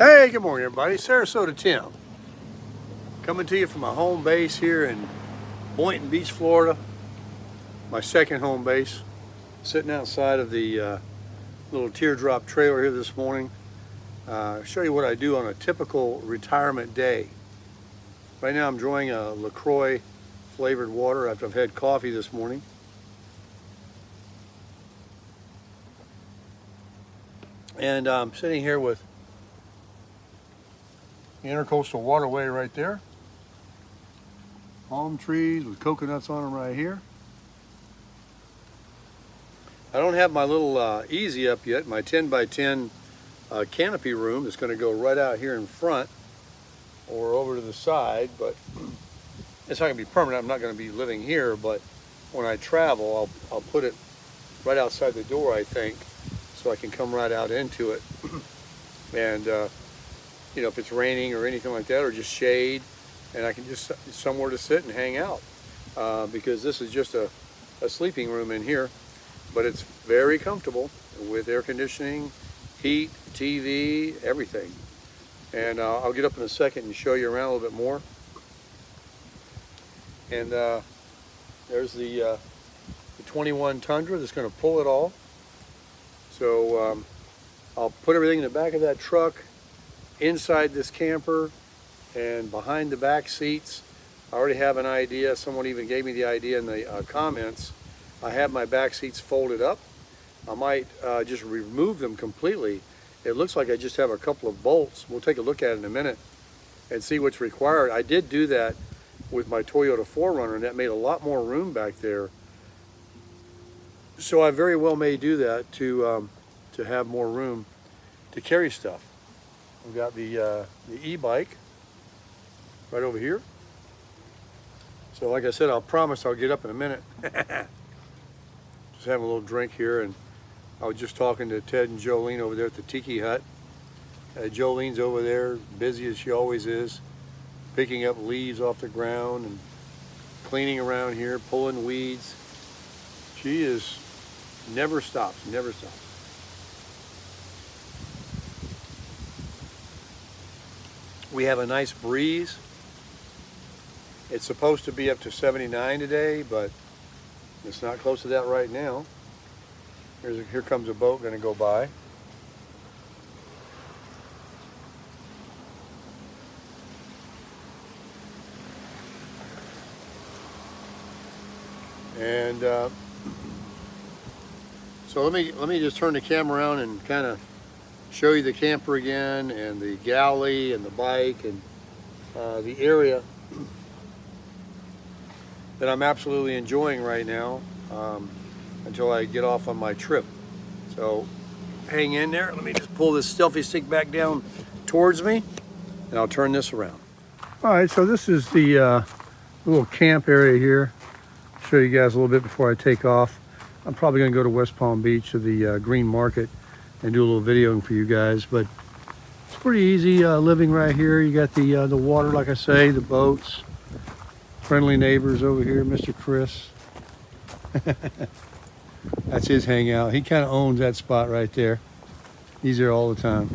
Hey, good morning everybody. Sarasota Tim. Coming to you from my home base here in Boynton Beach, Florida. My second home base. Sitting outside of the little teardrop trailer here this morning. Show you what I do on a typical retirement day. Right now I'm enjoying a LaCroix flavored water after I've had coffee this morning. And I'm sitting here with the Intercoastal Waterway right there. Palm trees with coconuts on them right here. I don't have my little easy up yet, my 10 by 10 canopy room is going to go right out here in front or over to the side, but it's not going to be permanent. I'm not going to be living here, but when I travel, I'll put it right outside the door, I think, so I can come right out into it. And you know, if it's raining or anything like that, or just shade, and I can just somewhere to sit and hang out, because this is just a sleeping room in here, but it's very comfortable with air conditioning, heat, TV, everything. And I'll get up in a second and show you around a little bit more. And there's the 21 Tundra that's going to pull it all. So I'll put everything in the back of that truck, inside this camper, and behind the back seats. I already have an idea. Someone even gave me the idea in the comments. I have my back seats folded up. I might just remove them completely. It looks like I just have a couple of bolts. We'll take a look at it in a minute and see what's required. I did do that with my Toyota 4Runner, and that made a lot more room back there. So I very well may do that to have more room to carry stuff. We've got the e-bike right over here. So like I said, I'll promise I'll get up in a minute. Just having a little drink here, and I was just talking to Ted and Jolene over there at the Tiki Hut. Jolene's over there, busy as she always is, picking up leaves off the ground and cleaning around here, pulling weeds. She is never stops, never stops. We have a nice breeze. It's supposed to be up to 79 today, but it's not close to that right now. Here comes a boat going to go by. And so let me just turn the camera around and kind of show you the camper again, and the galley and the bike, and the area that I'm absolutely enjoying right now until I get off on my trip. So hang in there. Let me just pull this selfie stick back down towards me, and I'll turn this around. All right, so this is the little camp area here. I'll show you guys a little bit before I take off. I'm probably going to go to West Palm Beach to the Green Market and do a little videoing for you guys, but it's pretty easy living right here. You got the water, like I say, the boats, friendly neighbors over here. Mr. Chris, that's his hangout. He kind of owns that spot right there. He's there all the time.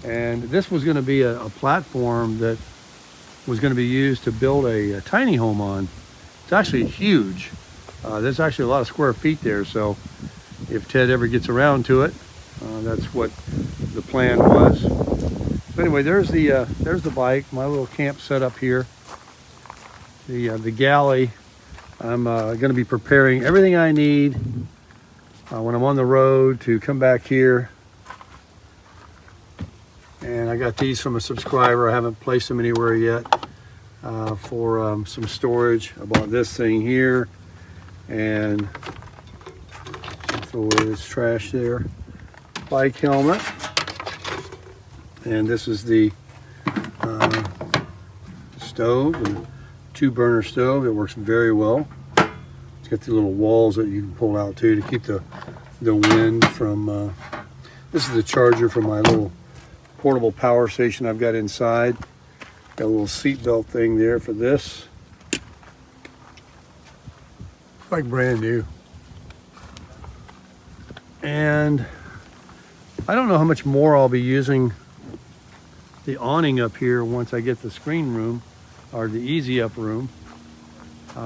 And this was going to be a platform that was going to be used to build a tiny home on. It's actually huge. There's actually a lot of square feet there, so if Ted ever gets around to it, that's what the plan was. But anyway, there's the bike, my little camp set up here. The galley, I'm going to be preparing everything I need when I'm on the road to come back here. And I got these from a subscriber. I haven't placed them anywhere yet for some storage. I bought this thing here, and throw away this trash there. Bike helmet, and this is the stove, and 2-burner stove. It works very well. It's got the little walls that you can pull out too to keep the wind from. This is the charger for my little portable power station I've got inside. Got a little seat belt thing there for this. It's like brand new. And I don't know how much more I'll be using the awning up here once I get the screen room or the easy up room,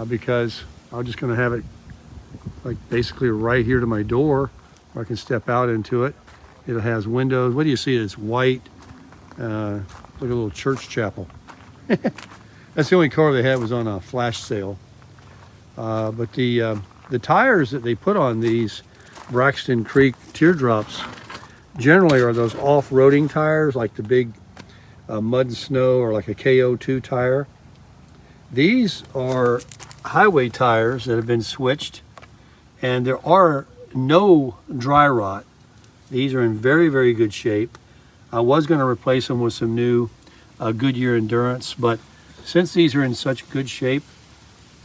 because I'm just going to have it like basically right here to my door where I can step out into it. It has windows. What do you see? It's white. Like a little church chapel. That's the only car they had was on a flash sale. But the tires that they put on these Braxton Creek teardrops generally are those off-roading tires, like the big mud and snow, or like a KO2 tire. These are highway tires that have been switched, and there are no dry rot. These are in very, very good shape. I was going to replace them with some new Goodyear Endurance, but since these are in such good shape,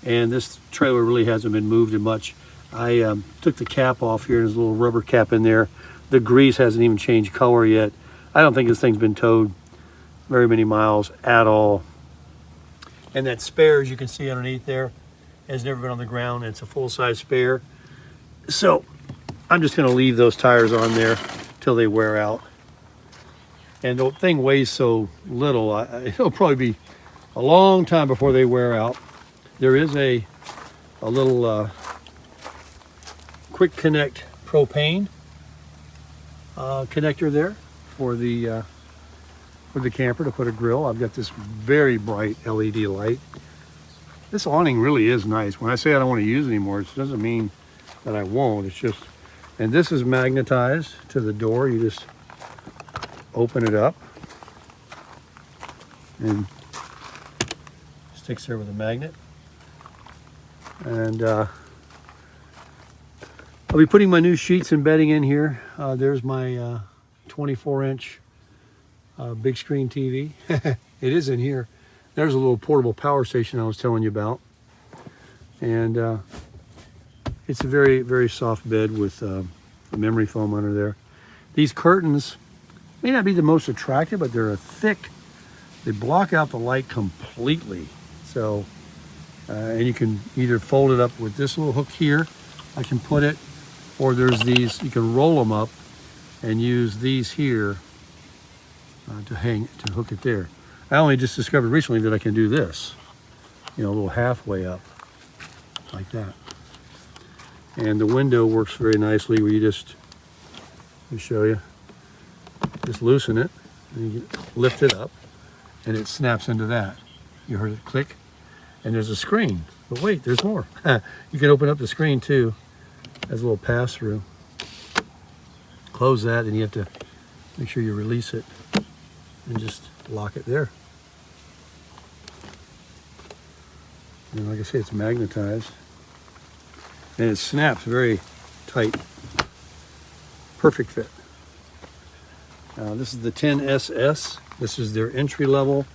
and this trailer really hasn't been moved much, I took the cap off here, and there's a little rubber cap in there. The grease hasn't even changed color yet. I don't think this thing's been towed very many miles at all. And that spare, as you can see underneath there, has never been on the ground. It's a full-size spare. So I'm just going to leave those tires on there till they wear out. And the thing weighs so little, it'll probably be a long time before they wear out. There is a little quick connect propane connector there for the camper to put a grill. I've got this very bright LED light. This awning really is nice. When I say I don't want to use it anymore, it doesn't mean that I won't. It's just, and this is magnetized to the door. You just open it up and sticks there with a magnet. And I'll be putting my new sheets and bedding in here. There's my 24-inch big screen TV. It is in here. There's a little portable power station I was telling you about. And it's a very, very soft bed with memory foam under there. These curtains may not be the most attractive, but they're thick. They block out the light completely. So, and you can either fold it up with this little hook here. I can put it, or there's these, you can roll them up and use these here to hook it there. I only just discovered recently that I can do this, you know, a little halfway up, like that. And the window works very nicely where you just, let me show you, just loosen it, and you lift it up, and it snaps into that. You heard it click, and there's a screen. But wait, there's more. You can open up the screen too, as a little pass-through. Close that, and you have to make sure you release it, and just lock it there. And like I say, it's magnetized. And it snaps very tight. Perfect fit. This is the 10SS. This is their entry-level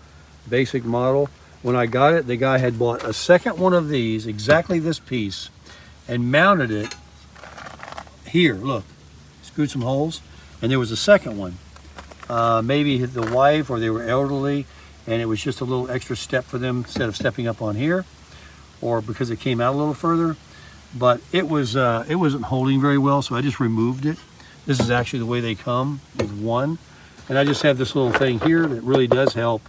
basic model. When I got it, the guy had bought a second one of these, exactly this piece, and mounted it here. Look, screwed some holes, and there was a second one. Maybe the wife or they were elderly, and it was just a little extra step for them instead of stepping up on here, or because it came out a little further. But it wasn't holding very well, so I just removed it. This is actually the way they come, with one. And I just have this little thing here that really does help,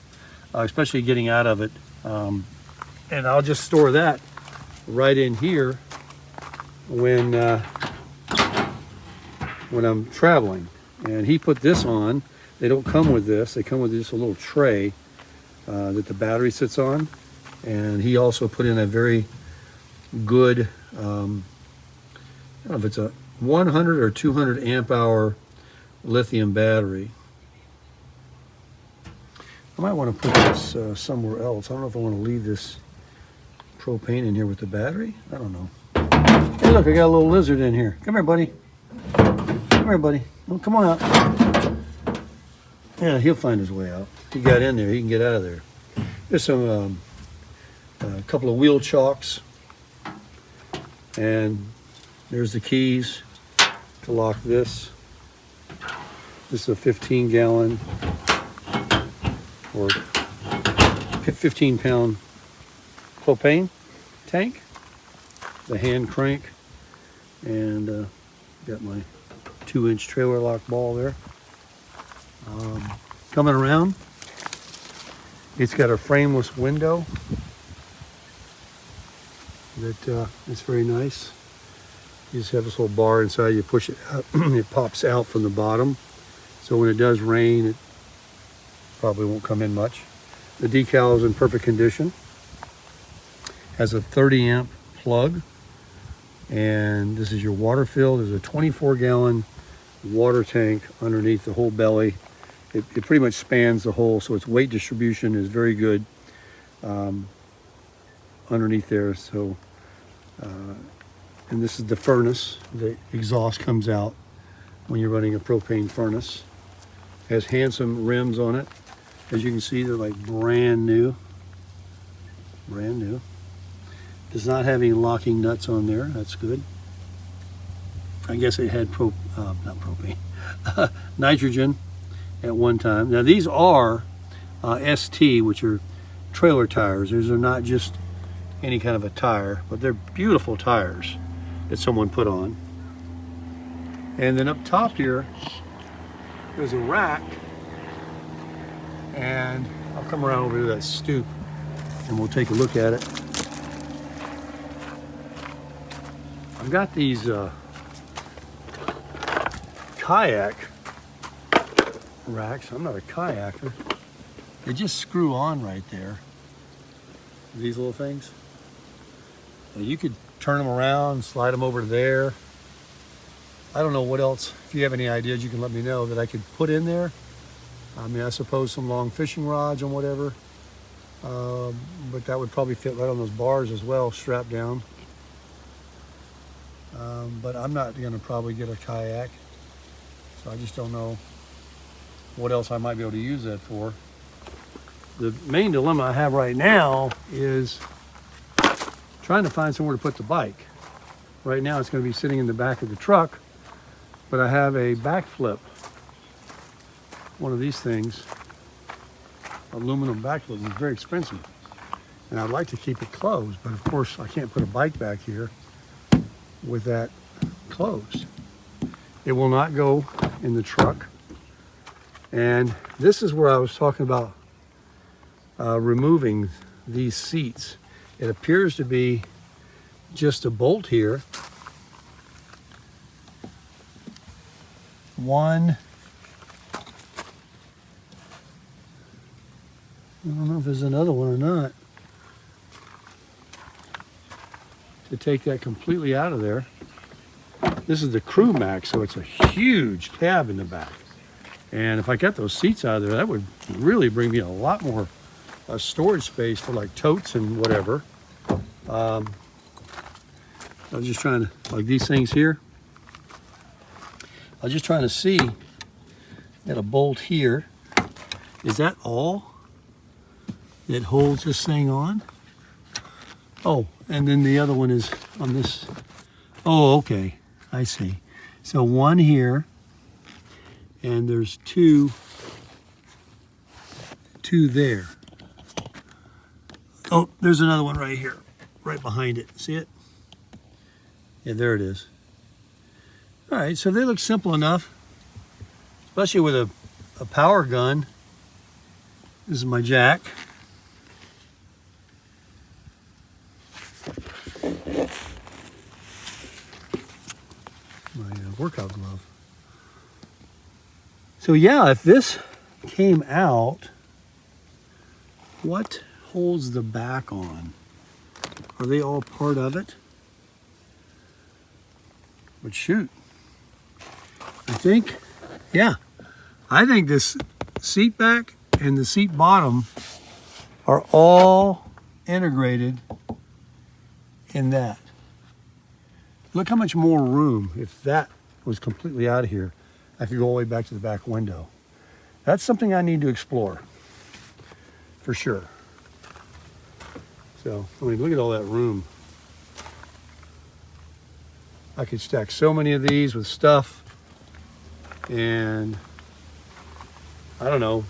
especially getting out of it. And I'll just store that right in here when I'm traveling. And he put this on. They don't come with this. They come with just a little tray that the battery sits on. And he also put in a very good, I don't know if it's a 100 or 200 amp hour lithium battery. I might want to put this somewhere else. I don't know if I want to leave this propane in here with the battery. I don't know. Hey, look, I got a little lizard in here. Come here, buddy. Come here, buddy. Oh, come on out. Yeah, he'll find his way out. He got in there. He can get out of there. There's some, a couple of wheel chocks. And there's the keys to lock this. This is a 15-gallon or 15-pound propane tank. The hand crank, and got my 2-inch trailer lock ball there. Coming around, It's got a frameless window that is very nice. You just have this little bar inside, you push it out, it pops out from the bottom. So when it does rain, it probably won't come in much. The decal is in perfect condition. Has a 30 amp plug. And this is your water fill. There's a 24-gallon water tank underneath the whole belly. It pretty much spans the whole, so its weight distribution is very good underneath there. So, and this is the furnace. The exhaust comes out when you're running a propane furnace. Has handsome rims on it. As you can see, they're like brand new. Brand new. Does not have any locking nuts on there. That's good. I guess it had not propane, nitrogen at one time. Now these are ST, which are trailer tires. These are not just any kind of a tire, but they're beautiful tires that someone put on. And then up top here, there's a rack, and I'll come around over to that stoop and we'll take a look at it. I've got these kayak racks. I'm not a kayaker. They just screw on right there. These little things. And you could turn them around, slide them over to there. I don't know what else. If you have any ideas, you can let me know that I could put in there. I mean, I suppose some long fishing rods and whatever. But that would probably fit right on those bars as well, strapped down. But I'm not going to probably get a kayak. So I just don't know what else I might be able to use that for. The main dilemma I have right now is trying to find somewhere to put the bike. Right now it's going to be sitting in the back of the truck, but I have a backflip. One of these things, aluminum backflip, is very expensive. And I'd like to keep it closed, but of course I can't put a bike back here with that closed. It will not go in the truck. And this is where I was talking about removing these seats. It appears to be just a bolt here. One, I don't know if there's another one or not, to take that completely out of there. This is the Crew Max, so it's a huge cab in the back. And if I got those seats out of there, that would really bring me a lot more storage space for like totes and whatever. I was just trying to, like these things here, I was just trying to see, got a bolt here. Is that all that holds this thing on? Oh, and then the other one is on this. Oh, okay, I see. So one here, and there's two there. Oh, there's another one right here, right behind it. See it? Yeah, there it is. All right, so they look simple enough, especially with a power gun. This is my jack. My workout glove. So yeah, if this came out, what holds the back on? Are they all part of it? But shoot, I think, yeah, I think this seat back and the seat bottom are all integrated in that. Look how much more room. If that was completely out of here, I could go all the way back to the back window. That's something I need to explore, for sure. So, I mean, look at all that room. I could stack so many of these with stuff, and I don't know.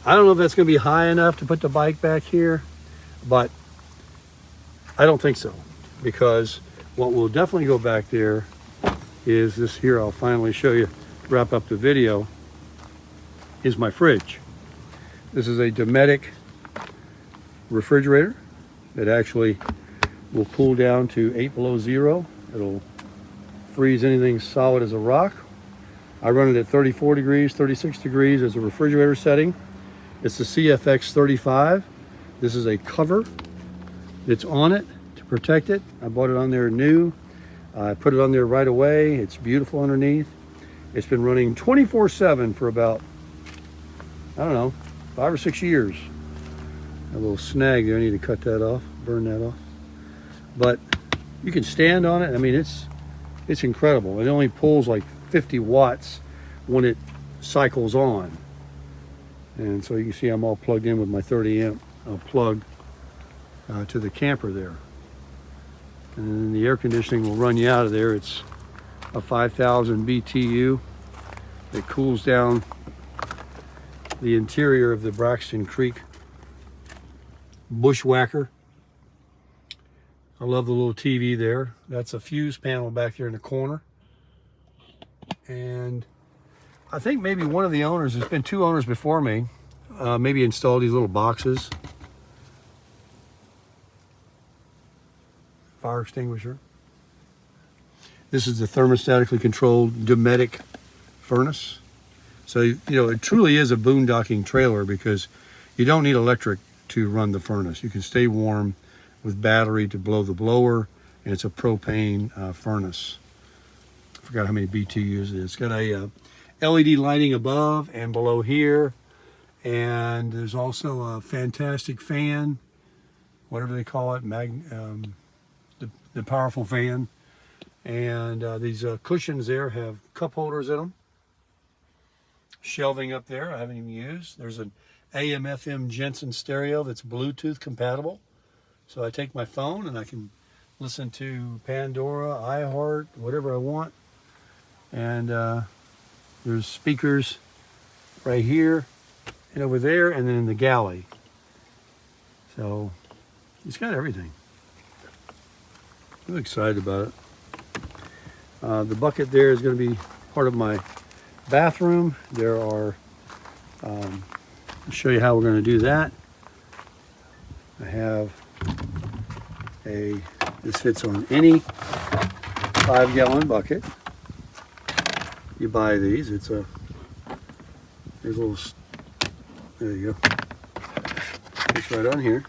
I don't know if that's going to be high enough to put the bike back here, but I don't think so, because what will definitely go back there is this here. I'll finally show you, wrap up the video, is my fridge. This is a Dometic refrigerator that actually will cool down to 8 below zero. It'll freeze anything solid as a rock. I run it at 34 degrees, 36 degrees as a refrigerator setting. It's the CFX 35. This is a cover that's on it to protect it. I bought it on there new. I put it on there right away. It's beautiful underneath. It's been running 24/7 for about, I don't know, 5 or 6 years. A little snag there, I need to cut that off, burn that off. But you can stand on it. I mean, it's incredible. It only pulls like 50 watts when it cycles on. And so you can see I'm all plugged in with my 30 amp plug to the camper there. And then the air conditioning will run you out of there. It's a 5,000 BTU. It cools down the interior of the Braxton Creek Bushwhacker. I love the little TV there. That's a fuse panel back there in the corner. And I think maybe one of the owners, there's been 2 owners before me, maybe installed these little boxes. Fire extinguisher. This is the thermostatically controlled Dometic furnace. So, you know, it truly is a boondocking trailer because you don't need electric to run the furnace. You can stay warm with battery to blow the blower, and it's a propane furnace. I forgot how many BTUs it is. It's got a LED lighting above and below here, and there's also a fantastic fan, whatever they call it, the powerful fan. And these cushions there have cup holders in them. Shelving up there I haven't even used. There's an AM/FM Jensen stereo that's Bluetooth compatible. So I take my phone and I can listen to Pandora, iHeart, whatever I want. And there's speakers right here and over there and then in the galley. So it's got everything. I'm excited about it. The bucket there is going to be part of my bathroom. There are, I'll show you how we're going to do that. I have this fits on any 5-gallon bucket. You buy these, there's a little, there you go. It's right on here.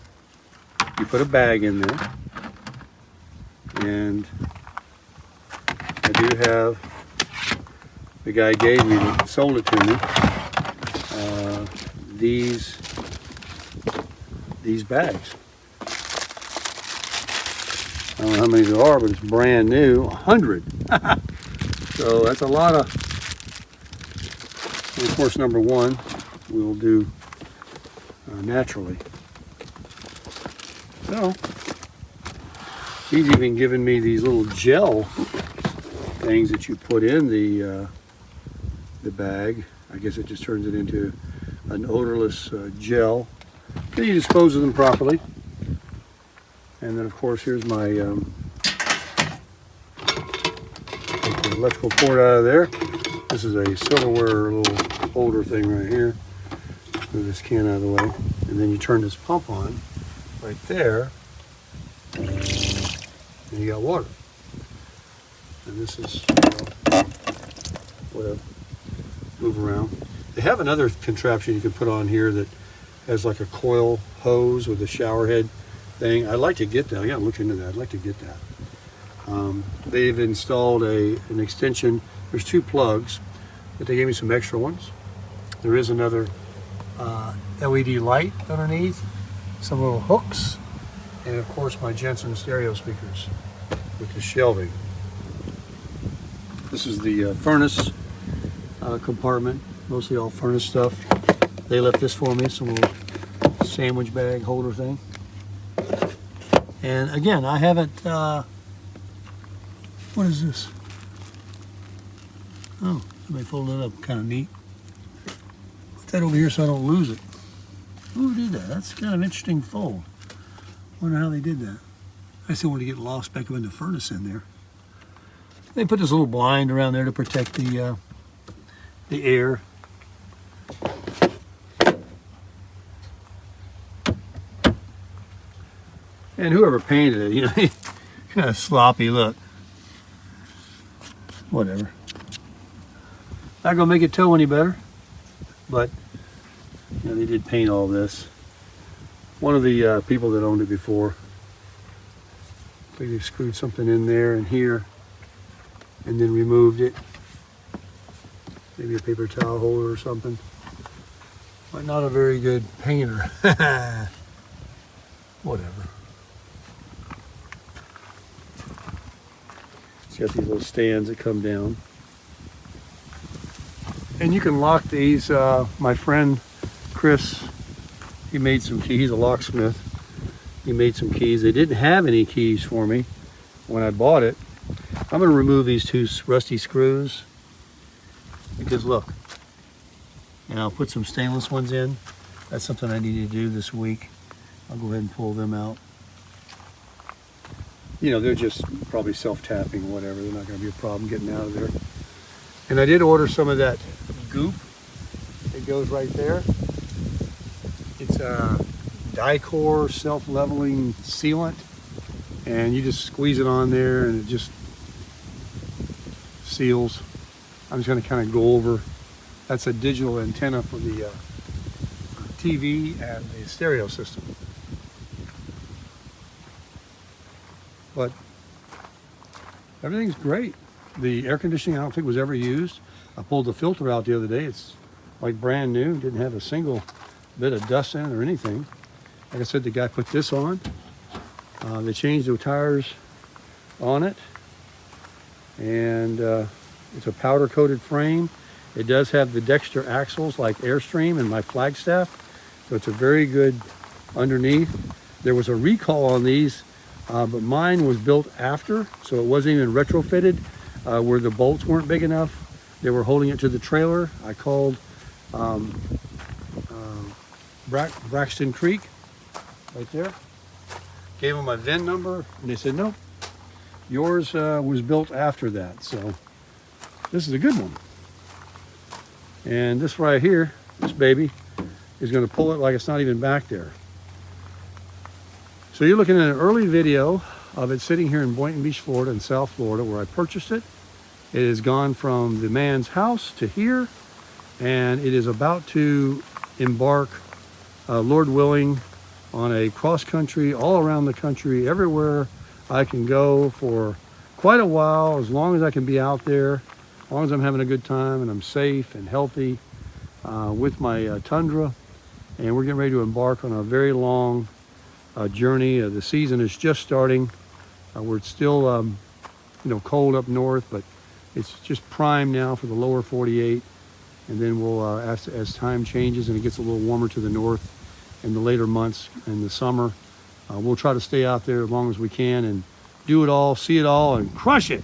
You put a bag in there. And I do have, the guy gave me, sold it to me, these bags. I don't know how many there are, but it's brand new, 100. So that's a lot of, and of course number 1 we'll do naturally. So he's even given me these little gel things that you put in the bag. I guess it just turns it into an odorless gel. Then you dispose of them properly. And then of course here's my take the electrical cord out of there. This is a silverware little holder thing right here. Move this can out of the way. And then you turn this pump on right there. And you got water. And this is, whatever, move around. They have another contraption you can put on here that has like a coil hose with a shower head thing. I'd like to get that. I gotta look into that. I'd like to get that. They've installed an extension. There's 2 plugs, but they gave me some extra ones. There is another LED light underneath, some little hooks, and of course my Jensen stereo speakers with the shelving. This is the furnace compartment, mostly all furnace stuff. They left this for me, some little sandwich bag holder thing. And again, I haven't, what is this? Oh, somebody folded it up, kind of neat. Put that over here so I don't lose it. Who did that? That's kind of interesting fold. Wonder how they did that. I still want to get lost back up in the furnace in there. They put this little blind around there to protect the air. And whoever painted it, you know, kind of sloppy look. Whatever. Not gonna make it tow any better, but you know, they did paint all this. One of the people that owned it before, I think they screwed something in there and here, and then removed it. Maybe a paper towel holder or something. But not a very good painter. Whatever. It's got these little stands that come down. And you can lock these. My friend Chris, he made some keys. He's a locksmith. He made some keys. They didn't have any keys for me when I bought it. I'm going to remove these two rusty screws because look, and I'll put some stainless ones in. That's something I need to do this week. I'll go ahead and pull them out. You know, they're just probably self-tapping, whatever. They're not going to be a problem getting out of there. And I did order some of that goop. It goes right there. It's a Dicor self-leveling sealant, and you just squeeze it on there and it just seals. I'm just going to kind of go over. That's a digital antenna for the TV and the stereo system. But everything's great. The air conditioning I don't think was ever used. I pulled the filter out the other day. It's like brand new. Didn't have a single bit of dust in it or anything. Like I said, the guy put this on. They changed the tires on it. And it's a powder coated frame. It does have the Dexter axles like Airstream and my Flagstaff. So it's a very good underneath. There was a recall on these, but mine was built after, so it wasn't even retrofitted where the bolts weren't big enough. They were holding it to the trailer. I called Braxton Creek, right there. Gave them my VIN number, and they said, nope, yours was built after that. So this is a good one. And this right here, this baby, is going to pull it like it's not even back there. So you're looking at an early video of it sitting here in Boynton Beach, Florida, in South Florida, where I purchased it. It has gone from the man's house to here, and it is about to embark, Lord willing, on a cross-country, all around the country, everywhere I can go for quite a while, as long as I can be out there, as long as I'm having a good time and I'm safe and healthy with my Tundra. And we're getting ready to embark on a very long journey. The season is just starting. We're still, you know, cold up north, but it's just prime now for the lower 48. And then we'll, as time changes and it gets a little warmer to the north in the later months in the summer, we'll try to stay out there as long as we can and do it all, see it all, and crush it.